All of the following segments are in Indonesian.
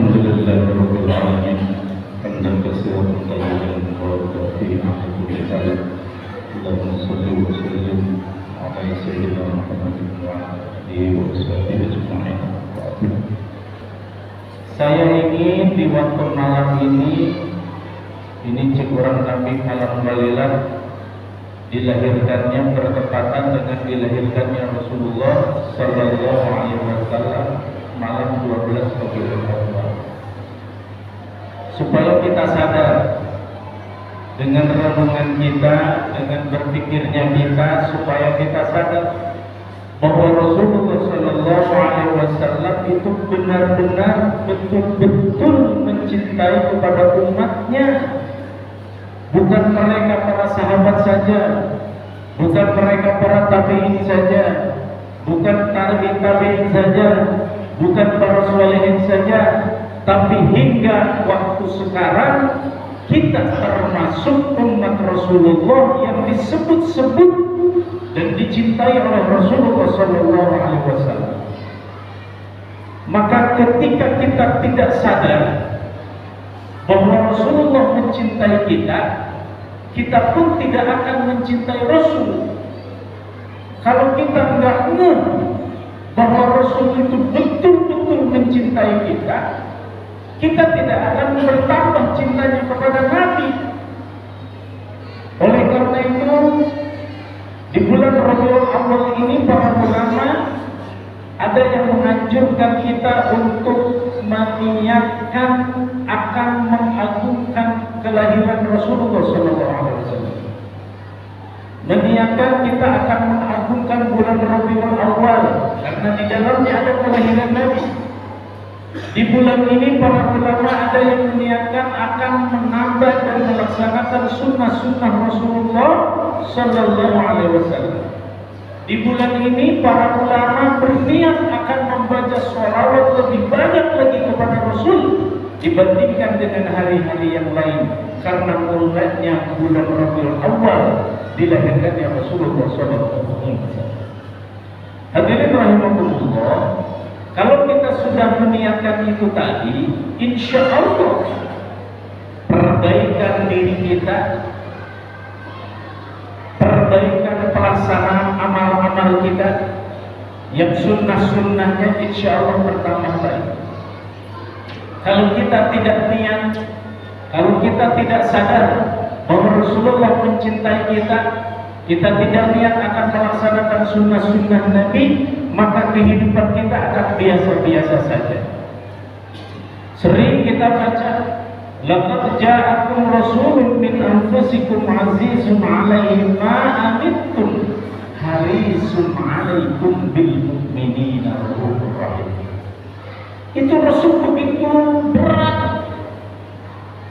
الحمد لله رب العالمين حمدا كثيرا طيبا مباركا فيه على كل حال. اللهم صل وسلم على سيدنا محمد وعلى اله وصحبه اجمعين. Saya ingin di waktu malam ini kurang lebih alhamdulillah dilahirkannya bertepatan dengan dilahirkannya Rasulullah Sallallahu Alaihi Wasallam malam 12 Rabiul Awal. Supaya kita sadar dengan renungan kita, dengan berpikirnya kita, supaya kita sadar bahwa Rasulullah Sallallahu Alaihi Wasallam itu benar-benar betul-betul mencintai kepada umatnya. Bukan mereka para sahabat saja, bukan mereka para tabi'in saja, bukan tabi'in saja, bukan para sholihin saja, tapi hingga waktu sekarang kita termasuk umat Rasulullah yang disebut-sebut dan dicintai oleh Rasulullah Sallallahu Alaihi Wasallam. Maka ketika kita tidak sadar bahwa Rasulullah mencintai kita, kita pun tidak akan mencintai Rasul. Kalau kita nggak ngeh bahwa Rasul itu betul-betul mencintai kita, kita tidak akan bertambah cintanya kepada Nabi. Oleh karena itu, di bulan Rabiul Awal ini para ulama ada yang menganjurkan kita untuk meniatkan akan mengagungkan kelahiran Rasulullah SAW. Meniatkan kita akan mengagungkan bulan Rabiul Awal karena di dalamnya ada kelahiran Nabi. Di bulan ini para ulama ada yang meniatkan akan menambah dan melaksanakan sunnah-sunnah Rasulullah Sallallahu Alaihi Wasallam. Di bulan ini para ulama berniat akan membaca sholawat lebih banyak lagi kepada Rasul dibandingkan dengan hari-hari yang lain karena mulanya bulan Rabiul Awal dilahirkannya Rasulullah SAW. Hadirin rahimakumullah, kalau kita sudah meniatkan itu tadi, insya Allah perbaikan diri kita, perbaikan pelaksanaan amal-amal kita yang sunnah-sunnahnya insya Allah bertambah baik. Kalau kita tidak niat, kalau kita tidak sadar bahwa Rasulullah mencintai kita, kita tidak niat akan melaksanakan sunnah-sunnah Nabi, maka kehidupan kita akan biasa-biasa saja. Sering kita baca, laqad ja'akum rasulun min anfusikum azizun 'alaihi ma 'anittum harisun 'alaikum bil mu'minina raufur rahim. Itu Rasul begitu berat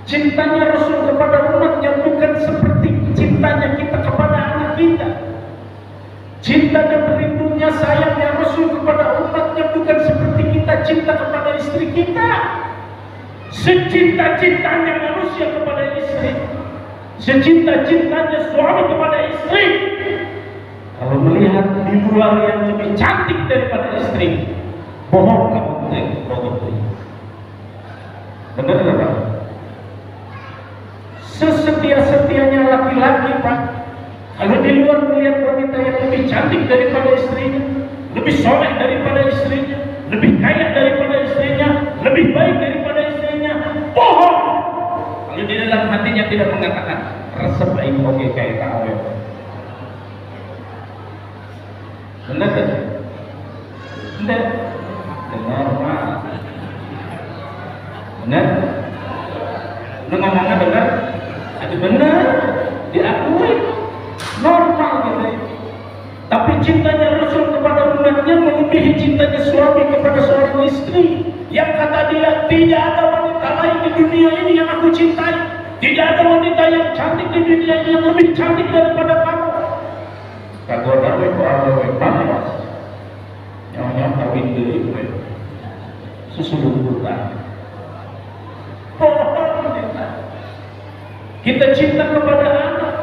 cintanya Rasul kepada umatnya, bukan seperti cintanya kita kepada anak kita. Cinta dan rindunya, sayangnya Rasul kepada umatnya bukan seperti kita cinta kepada istri kita. Secinta-cintanya manusia kepada istri, secinta-cintanya suami kepada istri. Kalau melihat di luar yang lebih cantik daripada istri, bohong kamu, benar tak? Sesetia-setianya laki-laki, Pak, kalau di luar melihat wanita yang lebih cantik daripada istrinya, lebih soleh daripada istrinya, lebih kaya daripada istrinya, lebih baik daripada istrinya, bohong. Kalau di dalam hatinya tidak mengatakan resep baik oke kayak kau. Benar tak? Benar. Normal. Benar. Ngomongnya benar. Ada benar. Diakui. Normal gitu. Tapi cintanya Rasul kepada umatnya melebihi cintanya suami kepada seorang istri. Yang kata dia, tidak ada wanita lain di dunia ini yang aku cintai. Tidak ada wanita yang cantik di dunia ini yang lebih cantik daripada kamu. Kagoda wewe panas. Yang kawin deui we. Susulung hutang. Kita cinta kepada anak.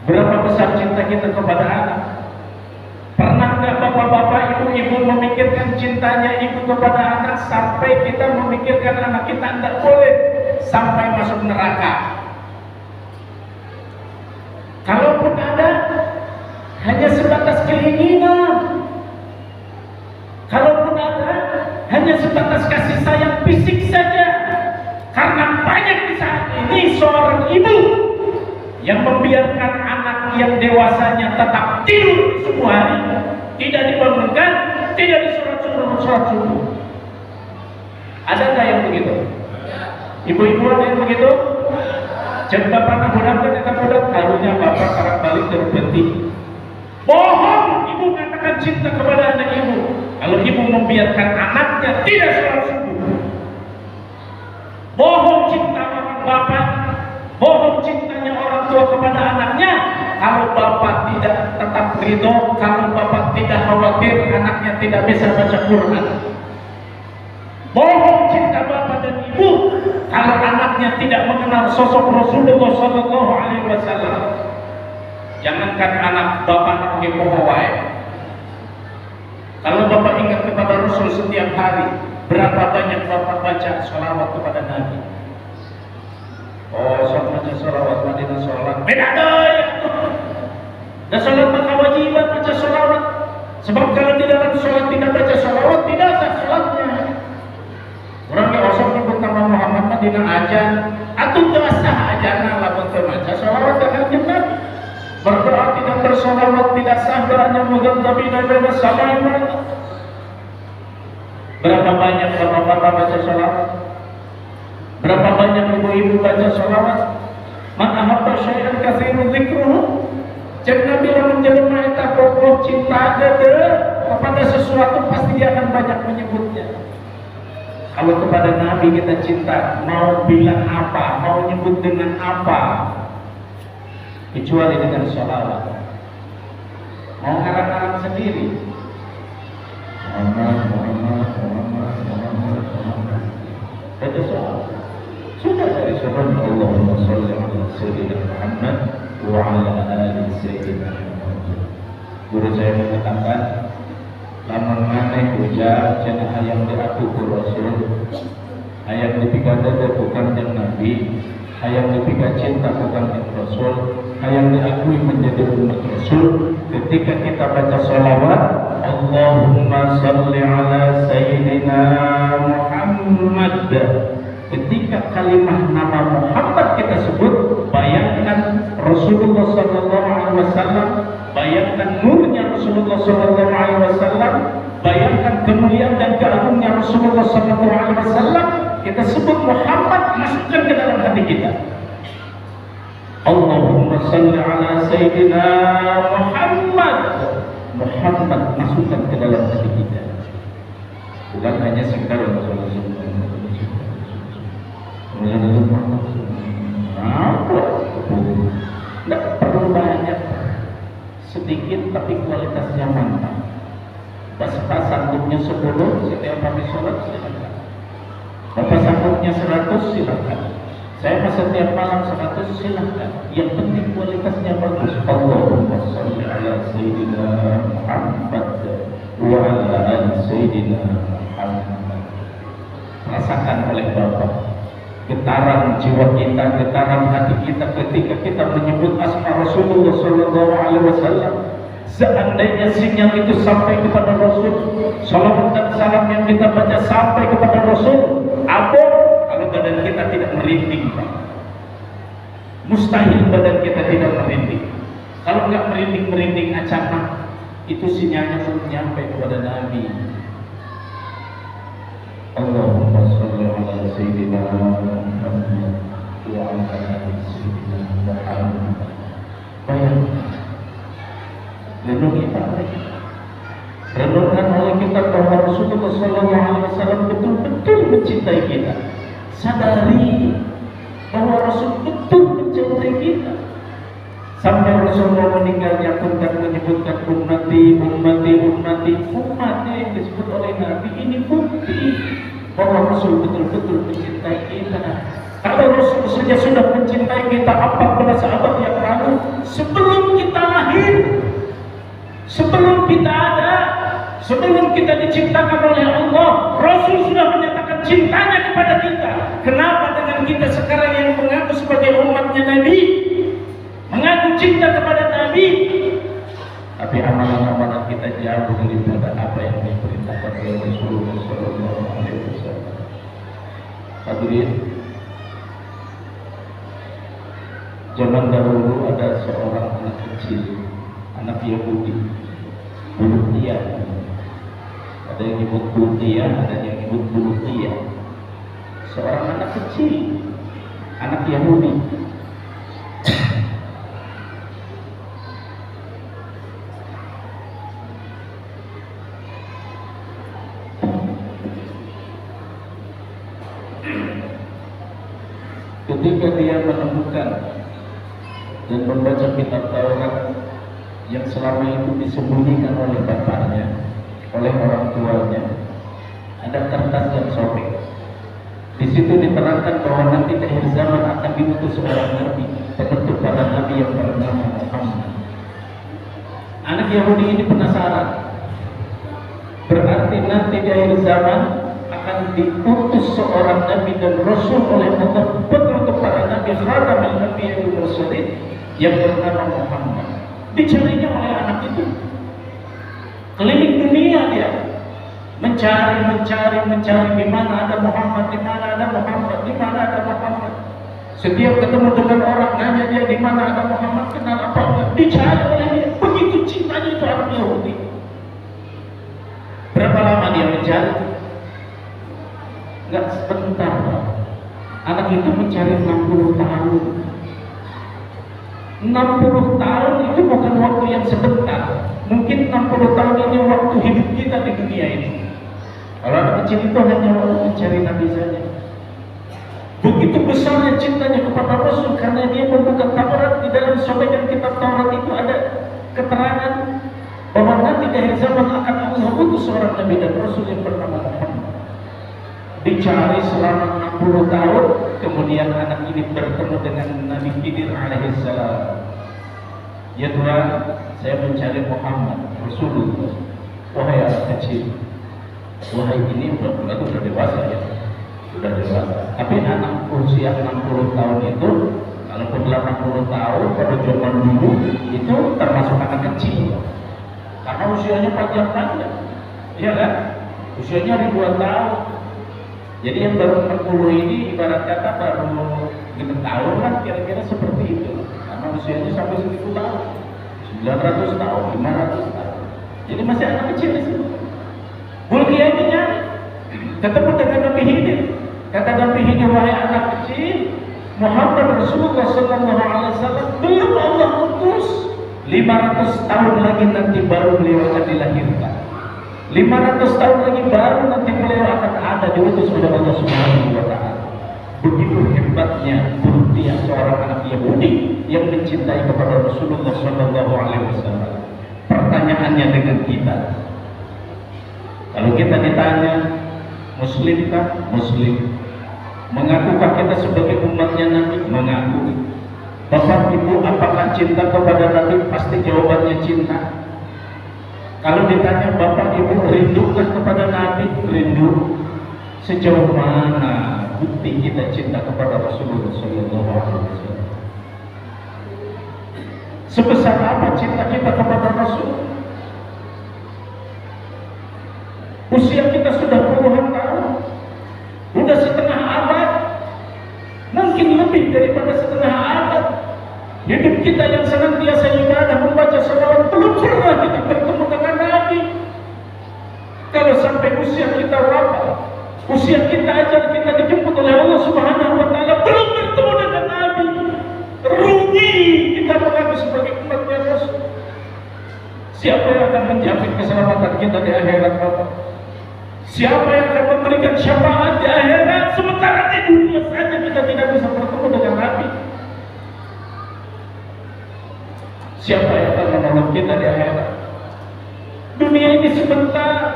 Berapa besar cinta kita kepada anak? Pernah nggak bapak-bapak, ibu-ibu memikirkan cintanya ibu kepada anak sampai kita memikirkan anak kita tidak boleh sampai masuk neraka. Kalaupun ada, hanya sebatas keinginan. Kalaupun ada, hanya sebatas kasih sayang fisik saja. Karena banyak di saat ini seorang ibu yang membiarkan anak yang dewasanya tetap tidur semua hari, tidak dibangunkan, tidak disuruh sholat subuh. Ada nggak yang begitu? Ibu-ibu ada yang begitu? Jadi bapak nak budak kita budak, harunya bapak sekarang balik terberhenti. Bohong, ibu katakan cinta kepada anak ibu. Kalau ibu membiarkan anaknya tidak sholat subuh, bohong cinta orang bapak, bohong cintanya orang tua kepada anaknya. Kalau bapak tidak tetap ridho, kalau bapak tidak khawatir anaknya tidak bisa baca Quran. Bohong cinta bapak dan ibu kalau anaknya tidak mengenal sosok Rasulullah Sallallahu Alaihi Wasallam. Jangankan anak bapak nak pergi pohon. Kalau bapak ingat kepada Rasul setiap hari, berapa banyak bapak baca sholawat kepada Nabi? Oh, sok baca sholawat Madinah sholat. Beda deh. Dan sholat maka wajiban baca sholawat. Sebab kalau di dalam sholat tidak baca sholawat, tidak sah sholatnya. Orang yang osok nyebut nama Muhammad Madinah ajan, atau tidak sah ajan lah untuk baca sholawat ke kanjeng Nabi. Berdoa tidak bersolawat tidak sah doanya mughadzabina baina samai wal ardh. Berapa banyak bapak-bapak baca sholawat? Berapa banyak ibu-ibu baca sholawat? Man ahabba syai'an katsiran dzikruhu. Cek Nabi lamun jelema eta kokoh cinta kepada sesuatu pasti dia akan banyak menyebutnya. Kalau kepada Nabi kita cinta, mau bilang apa, mau nyebut dengan apa, kecuali dengan sholawat. Mau ngarang-ngarang sendiri. Muhammad. Baca sholawat. Sudah dari sholawat Allahumma sholli ala sayyidina Muhammad wa ala ali sayyidina Muhammad. Guru saya mengatakan, lamun maneh ujar cenah hayang diatu ku Rasul, hayang dipikada bukan jeung Nabi, hayang dipikada cinta bukan jeung Rasul, hayang diakui menjadi umat Rasul. Ketika kita baca sholawat, Allahumma sholli ala sayyidina Muhammad, ketika kalimah nama Muhammad kita sebut, bayangkan Rasulullah Sallallahu Alaihi Wasallam, bayangkan nurnya Rasulullah Sallallahu Alaihi Wasallam, bayangkan kemuliaan dan keagungnya Rasulullah Sallallahu Alaihi Wasallam. Kita sebut Muhammad, masukkan ke dalam hati kita. Allahumma salli ala sayyidina Muhammad. Muhammad masukkan ke dalam hati kita. Bukan hanya sekedar Rasulullah. Tidak perlu banyak, sedikit tapi kualitasnya mantap. Bapak sanggupnya 10, setiap kali sholat silakan. Bapak sanggupnya 100 silakan. Saya setiap malam 100 silakan. Yang penting kualitasnya bagus. Allahumma sholli ala sayyidina Muhammad wa ala ali sayyidina Muhammad. Rasakan oleh Bapak getaran jiwa kita, getaran hati kita ketika kita menyebut asma Rasulullah Sallallahu Alaihi Wasallam. Seandainya sinyal itu sampai kepada Rasul, salawat dan salam yang kita baca sampai kepada Rasul, apa kalau badan kita tidak merinding, Pak? Mustahil badan kita tidak merinding. Kalau nggak merinding acak, itu sinyalnya belum nyampe kepada Nabi. Allahumma sholli ala sayyidina Muhammad wa ala ali sayyidina Muhammad. Renungi Pak. Renungkan oleh kita bahwa Rasulullah Sallallahu Alaihi Wasallam betul-betul mencintai kita. Sadari bahwa Rasul betul mencintai kita. Sampai Rasulullah meninggalnya pun dan menyebutkan ummati yang disebut oleh Nabi. Ini bukti bahwa Rasul betul-betul mencintai kita. Kalau Rasul saja sudah mencintai kita 14 abad yang lalu, sebelum kita lahir, sebelum kita ada, sebelum kita diciptakan oleh Allah, Rasul sudah Kenapa dengan kita sekarang yang mengaku sebagai umatnya Nabi, mengaku cinta kepada Nabi, tapi amalan-amalan kita jauh daripada apa yang diperintahkan oleh Rasulullah SAW. Hadirin, zaman dahulu ada seorang anak kecil, anak Yahudi, Bulutia. Ada yang nyebut Bulutia, ada yang nyebut Bulutia. Seorang anak kecil, anak Yahudi. Ketika dia menemukan dan membaca kitab Taurat yang selama itu disembunyikan oleh bapaknya, oleh orang tuanya, ada kertas yang sobek. Di situ diterangkan bahwa nanti di akhir zaman akan diutus seorang nabi, terbentuk pada nabi yang bernama Muhammad. Anak Yahudi ini penasaran. Berarti nanti di akhir zaman akan diutus seorang nabi dan rasul oleh Allah, penutup para nabi, khataman nabi yang mursalin, yang bernama Muhammad. Dicarinya oleh anak itu. Keliling dunia dia. Mencari di mana ada Muhammad, di mana ada Muhammad, di mana ada Muhammad. Setiap ketemu dengan orang nanya dia di mana ada Muhammad, kenal apa enggak, dicari oleh dia. Begitu cintanya itu orang Yahudi. Berapa lama dia mencari? Enggak sebentar. Anak itu mencari 60 tahun. 60 tahun itu bukan waktu yang sebentar. Mungkin 60 tahun ini waktu hidup kita di dunia ini. Kalau anak kecil itu hanya waktu mencari Nabi saja. Begitu besarnya cintanya kepada Rasul karena dia membuka Taurat. Di dalam sobekan kitab Taurat itu ada keterangan bahwa nanti di akhir zaman akan Allah utus seorang Nabi dan Rasul yang bernama Muhammad. Dicari selama 60 tahun, kemudian anak ini bertemu dengan Nabi Khidir alaihissalam. Ya Tuhan, saya mencari Muhammad, Rasulullah. Wahai anak kecil, wahai ini sudah dewasa ya, sudah dewasa. Tapi anak usia 60 tahun itu, kalaupun 80 tahun pada zaman dulu itu termasuk anak kecil, karena usianya panjang-panjang, iya kan? Usianya ribuan tahun. Jadi yang baru 40 ini ibarat kata baru 5 tahun lah, kira-kira seperti itu. Karena usianya sampai 1000 tahun, 900 tahun, 500 tahun. Jadi masih anak kecil di situ. Bulkia ini nyari, ketemu dengan Nabi Khidir. Kata Nabi Khidir, wahai anak kecil, Muhammad Rasulullah SAW belum Allah utus. 500 tahun lagi nanti baru beliau akan dilahirkan. 500 tahun lagi baru nanti beliau akan ada diutus oleh Allah Subhanahu wa Ta'ala. Begitu hebatnya Bulkia, seorang anak Yahudi yang mencintai kepada Rasulullah SAW. Pertanyaannya dengan kita, kalau kita ditanya Muslimkah? Muslim. Mengakukah kita sebagai umatnya Nabi? Mengaku. Bapak Ibu, apakah cinta kepada Nabi? Pasti jawabannya cinta. Kalau ditanya Bapak Ibu rindukah kepada Nabi? Rindu. Sejauh mana bukti kita cinta kepada Rasulullah SAW? Sebesar apa cinta kita kepada Rasul? Usia kita sudah puluhan tahun, sudah setengah abad, mungkin lebih daripada setengah abad. Hidup kita yang senantiasa ibadah, membaca salawat, belum pernah kita bertemu dengan Nabi. Kalau sampai usia kita wafat, usia kita ajal kita dijemput oleh Allah Subhanahu wa Ta'ala, belum bertemu dengan Nabi, rugi kita mengaku sebagai umatnya Rasul. Siapa yang akan menjamin keselamatan kita di akhirat Bapak? Siapa yang akan memberikan syafaat di akhirat? Sementara di dunia saja kita tidak bisa bertemu dengan Nabi. Siapa yang akan menolong kita di akhirat? Dunia ini sebentar.